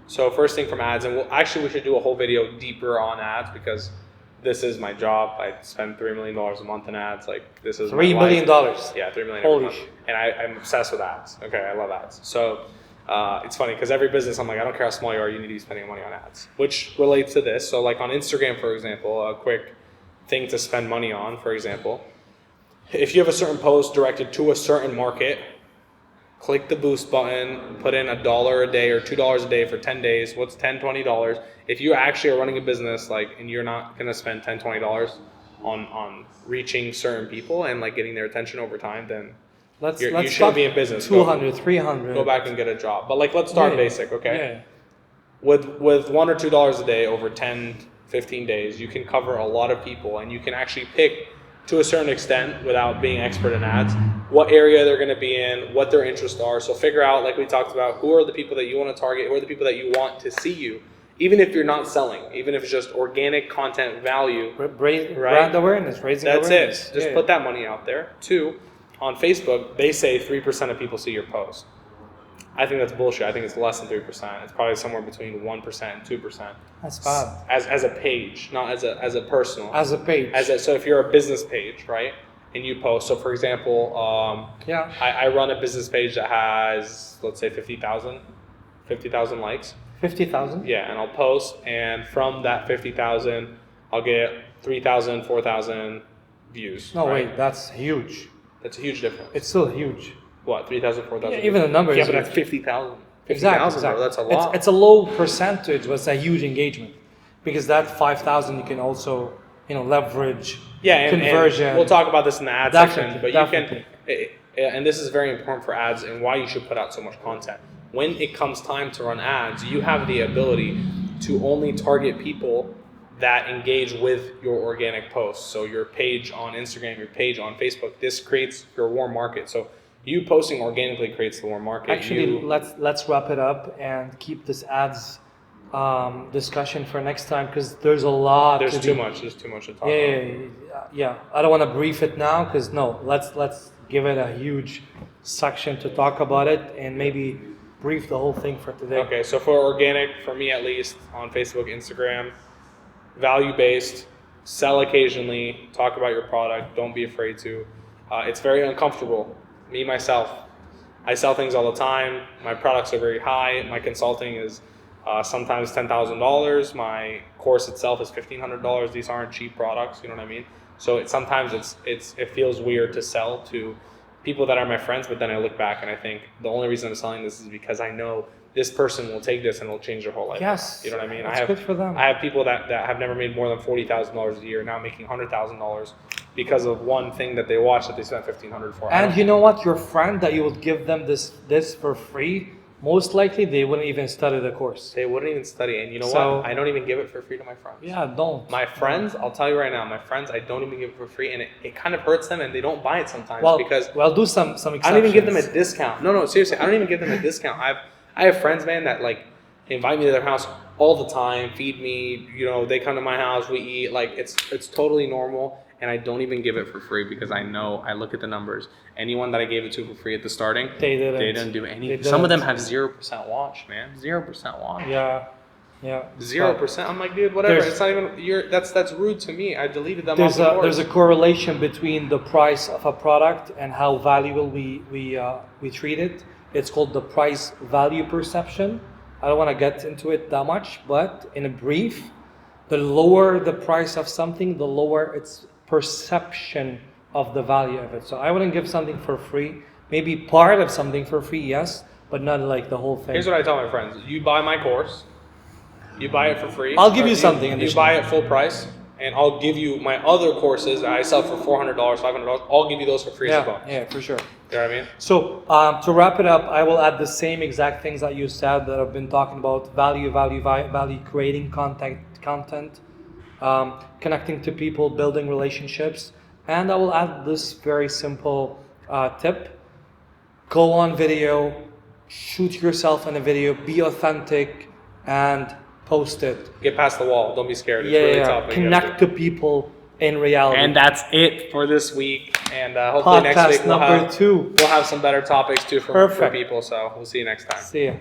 So first thing from ads, and we should do a whole video deeper on ads because this is my job. I spend $3 million a month in ads. Like this is $3 million. Yeah, $3 million Holy every month. And I'm obsessed with ads. Okay, I love ads. So it's funny because every business, I'm like, I don't care how small you are, you need to be spending money on ads, which relates to this. So like on Instagram, for example, a quick thing to spend money on, for example, if you have a certain post directed to a certain market, click the boost button, put in $1 a day or $2 a day for 10 days. What's $10, $20? If you actually are running a business, like, and you're not going to spend $10, $20 on reaching certain people and like getting their attention over time, then you shouldn't be in business. 200, 300. Go back and get a job. But like, let's start basic, okay? Yeah. With $1 or $2 a day over 10, 15 days, you can cover a lot of people, and you can actually pick, to a certain extent, without being expert in ads, what area they're going to be in, what their interests are. So figure out, like we talked about, who are the people that you want to target, who are the people that you want to see you, even if you're not selling, even if it's just organic content value. Brand awareness, raising That's awareness. it. Just put that money out there. 2, on Facebook, they say 3% of people see your post. I think that's bullshit. I think it's less than 3%. It's probably somewhere between 1% and 2%. That's bad. As a page, not as a personal. As a page. So if you're a business page, right, and you post. So for example, I run a business page that has, let's say, 50,000 likes. 50,000. Yeah, and I'll post, and from that 50,000, I'll get 3,000, 4,000 views. No, right? wait, that's huge. That's a huge difference. It's still huge. What, 3,000, 4,000? Yeah, even the number Yeah, is but that's huge. 50,000. Exactly. Bro, that's a lot. It's a low percentage, but it's a huge engagement. Because that 5,000 you can also, leverage conversion. And we'll talk about this in the ad Definitely, section, but definitely. you can, and this is very important for ads and why you should put out so much content. When it comes time to run ads, you have the ability to only target people that engage with your organic posts. So your page on Instagram, your page on Facebook, this creates your warm market. So you posting organically creates the warm market. Actually, let's wrap it up and keep this ads discussion for next time because there's a lot. There's too much to talk about. Yeah. I don't want to brief it now because let's give it a huge section to talk about it and maybe brief the whole thing for today. Okay, so for organic, for me at least, on Facebook, Instagram, value-based, sell occasionally, talk about your product, don't be afraid to. It's very uncomfortable. Me, myself, I sell things all the time. My products are very high. My consulting is sometimes $10,000. My course itself is $1,500. These aren't cheap products, you know what I mean? So sometimes it feels weird to sell to people that are my friends, but then I look back and I think the only reason I'm selling this is because I know this person will take this and will change their whole life. Yes, you know what I mean? That's good for them. I have people that have never made more than $40,000 a year now making $100,000 because of one thing that they watched that they spent $1,500 for. And you know what? Your friend that you would give them this for free, most likely they wouldn't even study the course. They wouldn't even study, and you know So- what? I don't even give it for free to my friends. Yeah, don't. My friends, I'll tell you right now, my friends, I don't even give it for free, and it kind of hurts them, and they don't buy it sometimes because do some exceptions. I don't even give them a discount. No, seriously, I don't even give them a discount. I have friends, man, that like invite me to their house all the time, feed me. You know, they come to my house, we eat. Like it's totally normal, and I don't even give it for free because I know I look at the numbers. Anyone that I gave it to for free at the starting, they didn't do anything. Some of them have 0% watch, man. 0% watch. Yeah. 0%. I'm like, dude, whatever. It's not even. That's rude to me. I deleted them. There's a correlation between the price of a product and how valuable we treat it. It's called the price value perception. I don't want to get into it that much, but in a brief, the lower the price of something, the lower its perception of the value of it. So I wouldn't give something for free. Maybe part of something for free, yes, but not like the whole thing. Here's what I tell my friends: you buy my course, you buy it for free. I'll give you something. You buy it full price, and I'll give you my other courses that I sell for $400, $500. I'll give you those for free as well. Yeah, for sure. You know what I mean? So to wrap it up, I will add the same exact things that you said that I've been talking about: value, creating content, connecting to people, building relationships, and I will add this very simple tip: go on video, shoot yourself in a video, be authentic, and post it. Get past the wall. Don't be scared. It's really tough. Connect to people in reality. And that's it for this week. And hopefully next Podcast week number 2. we'll have some better topics too for Perfect. people. So we'll see you next time. See ya.